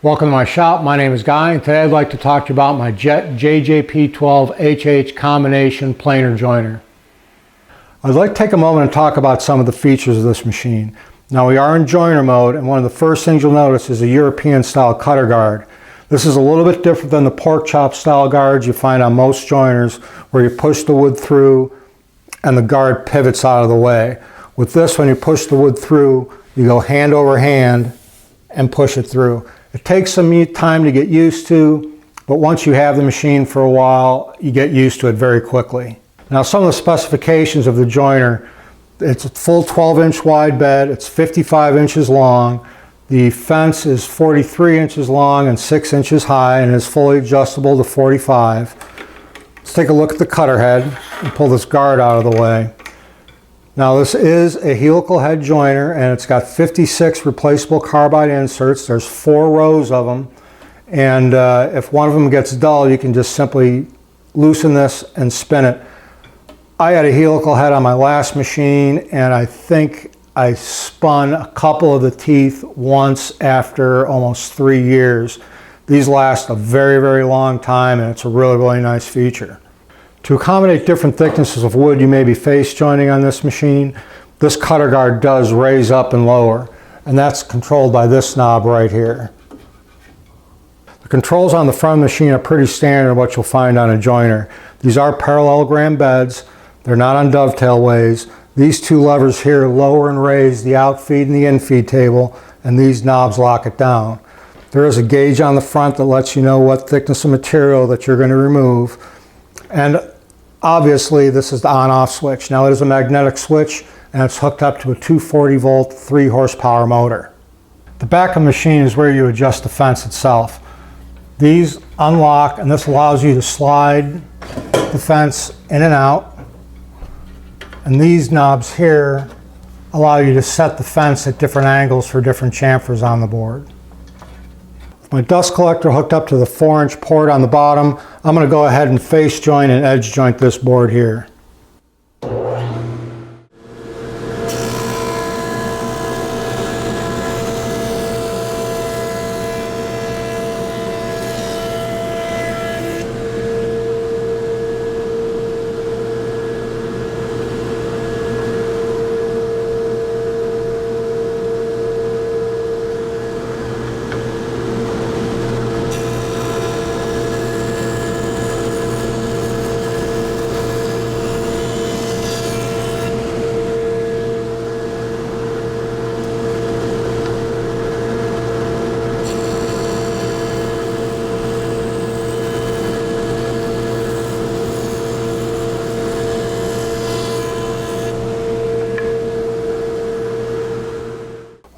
Welcome to my shop. My name is Guy, and today I'd like to talk to you about my Jet JJP-12HH combination planer joiner. I'd like to take a moment and talk about some of the features of this machine. Now, we are in joiner mode, and one of the first things you'll notice is a European style cutter guard. This is a little bit different than the pork chop style guards you find on most joiners, where you push the wood through and the guard pivots out of the way. With this, when you push the wood through, you go hand over hand and push it through. It takes some time to get used to, but once you have the machine for a while, you get used to it very quickly. Now, some of the specifications of the joiner: it's a full 12-inch wide bed, it's 55 inches long, the fence is 43 inches long and 6 inches high, and is fully adjustable to 45. Let's take a look at the cutter head and pull this guard out of the way. Now, this is a helical head joiner, and it's got 56 replaceable carbide inserts. There's 4 rows of them, and if one of them gets dull, you can just simply loosen this and spin it. I had a helical head on my last machine, and I think I spun a couple of the teeth once after almost 3 years. These last a very, very long time, and it's a really, really nice feature. To accommodate different thicknesses of wood you may be face joining on this machine, this cutter guard does raise up and lower, and that's controlled by this knob right here. The controls on the front of the machine are pretty standard what you'll find on a joiner. These are parallelogram beds. They're not on dovetail ways. These 2 levers here lower and raise the outfeed and the infeed table, and these knobs lock it down. There is a gauge on the front that lets you know what thickness of material that you're going to remove. And obviously, this is the on-off switch. Now, it is a magnetic switch, and it's hooked up to a 240 volt, 3 horsepower motor. The back of the machine is where you adjust the fence itself. These unlock, and this allows you to slide the fence in and out. And these knobs here allow you to set the fence at different angles for different chamfers on the board. With my dust collector hooked up to the 4-inch port on the bottom, I'm going to go ahead and face joint and edge joint this board here.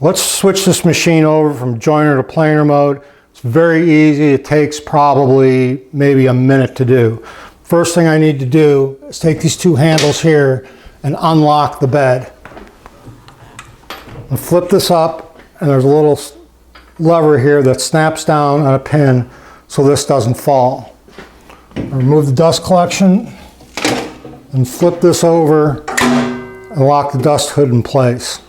Let's switch this machine over from joiner to planer mode. It's very easy. It takes probably maybe a minute to do. First thing I need to do is take these 2 handles here and unlock the bed. And flip this up, and there's a little lever here that snaps down on a pin so this doesn't fall. Remove the dust collection and flip this over and lock the dust hood in place.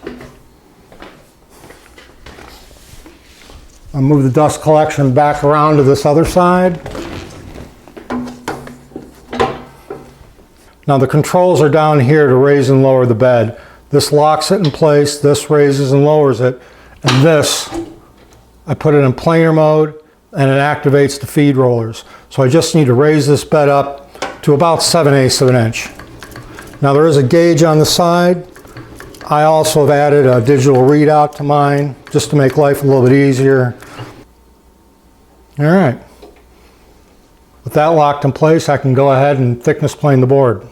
I'll move the dust collection back around to this other side. Now, the controls are down here to raise and lower the bed. This locks it in place, this raises and lowers it, and this, I put it in planer mode, and it activates the feed rollers. So I just need to raise this bed up to about 7/8 of an inch. Now, there is a gauge on the side. I also have added a digital readout to mine just to make life a little bit easier. All right. With that locked in place, I can go ahead and thickness plane the board.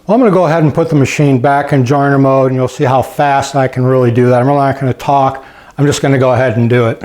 Well, I'm going to go ahead and put the machine back in joiner mode, and you'll see how fast I can really do that. I'm really not going to talk. I'm just going to go ahead and do it.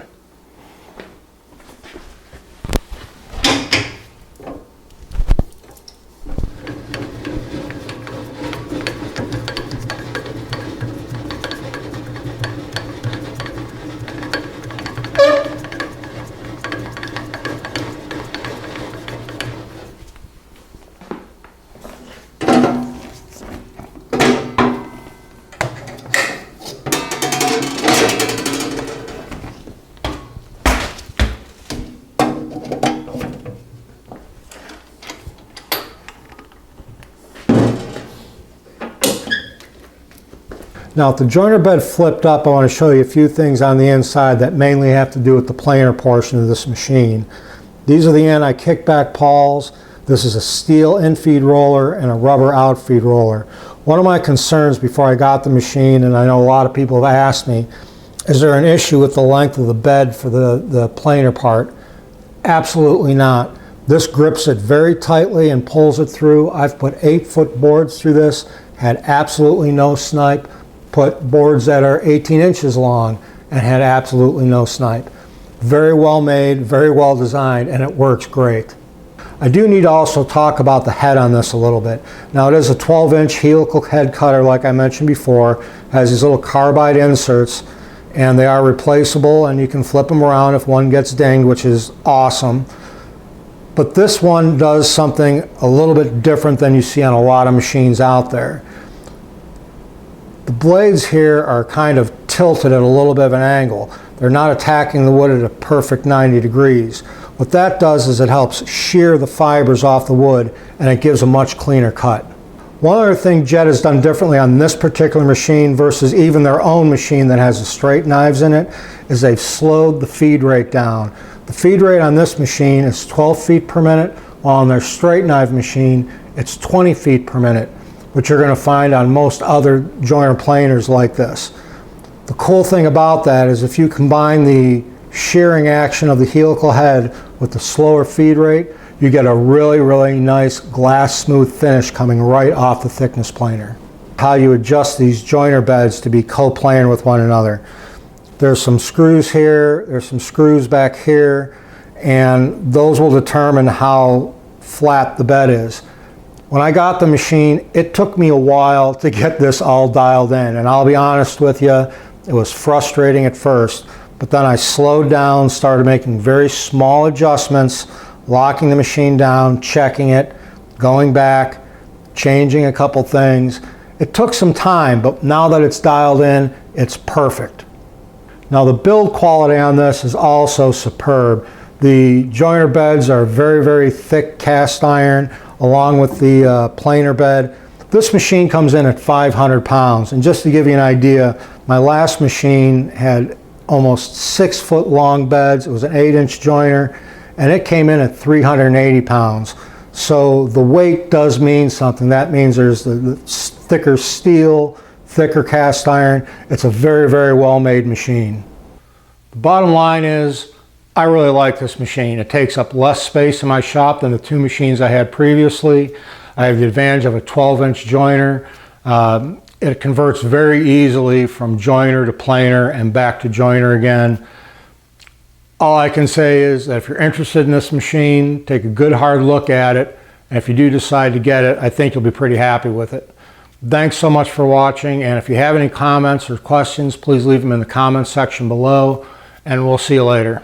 Now with the joiner bed flipped up, I want to show you a few things on the inside that mainly have to do with the planer portion of this machine. These are the anti-kickback pawls. This is a steel infeed roller and a rubber outfeed roller. One of my concerns before I got the machine, and I know a lot of people have asked me, is there an issue with the length of the bed for the planer part? Absolutely not. This grips it very tightly and pulls it through. I've put 8-foot boards through this, had absolutely no snipe. Put boards that are 18 inches long and had absolutely no snipe. Very well made, very well designed, and it works great. I do need to also talk about the head on this a little bit. Now it is a 12-inch helical head cutter like I mentioned before. It has these little carbide inserts and they are replaceable and you can flip them around if one gets dinged, which is awesome. But this one does something a little bit different than you see on a lot of machines out there. The blades here are kind of tilted at a little bit of an angle. They're not attacking the wood at a perfect 90 degrees. What that does is it helps shear the fibers off the wood and it gives a much cleaner cut. One other thing Jet has done differently on this particular machine versus even their own machine that has the straight knives in it is they've slowed the feed rate down. The feed rate on this machine is 12 feet per minute, while on their straight knife machine it's 20 feet per minute, which you're going to find on most other joiner planers like this. The cool thing about that is if you combine the shearing action of the helical head with the slower feed rate, you get a really, really nice glass smooth finish coming right off the thickness planer. How you adjust these joiner beds to be co-planar with one another. There's some screws here, there's some screws back here, and those will determine how flat the bed is. When I got the machine, it took me a while to get this all dialed in, and I'll be honest with you, it was frustrating at first, but then I slowed down, started making very small adjustments, locking the machine down, checking it, going back, changing a couple things. It took some time, but now that it's dialed in, it's perfect. Now the build quality on this is also superb. The joiner beds are very, very thick cast iron, along with the planer bed. This machine comes in at 500 pounds. And just to give you an idea, my last machine had almost 6-foot long beds. It was an 8-inch joiner and it came in at 380 pounds. So the weight does mean something. That means there's the thicker steel, thicker cast iron. It's a very, very well made machine. The bottom line is, I really like this machine. It takes up less space in my shop than the two machines I had previously. I have the advantage of a 12-inch joiner. It converts very easily from joiner to planer and back to joiner again. All I can say is that if you're interested in this machine, take a good hard look at it. And if you do decide to get it, I think you'll be pretty happy with it. Thanks so much for watching. And if you have any comments or questions, please leave them in the comments section below. And we'll see you later.